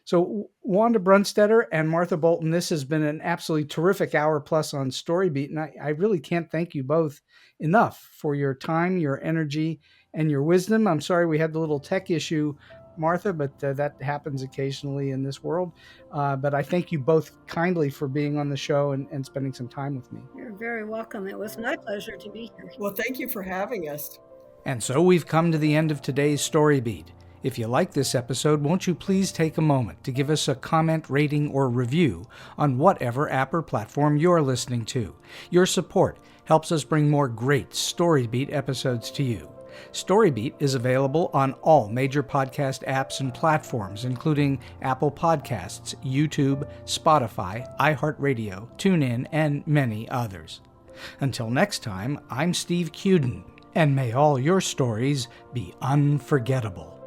So Wanda Brunstetter and Martha Bolton, this has been an absolutely terrific hour plus on StoryBeat. And I really can't thank you both enough for your time, your energy, and your wisdom. I'm sorry we had the little tech issue, Martha, but that happens occasionally in this world. But I thank you both kindly for being on the show and spending some time with me. You're very welcome. It was my pleasure to be here. Well, thank you for having us. And so we've come to the end of today's StoryBeat. If you like this episode, won't you please take a moment to give us a comment, rating, or review on whatever app or platform you're listening to. Your support helps us bring more great StoryBeat episodes to you. StoryBeat is available on all major podcast apps and platforms, including Apple Podcasts, YouTube, Spotify, iHeartRadio, TuneIn, and many others. Until next time, I'm Steve Cuden, and may all your stories be unforgettable.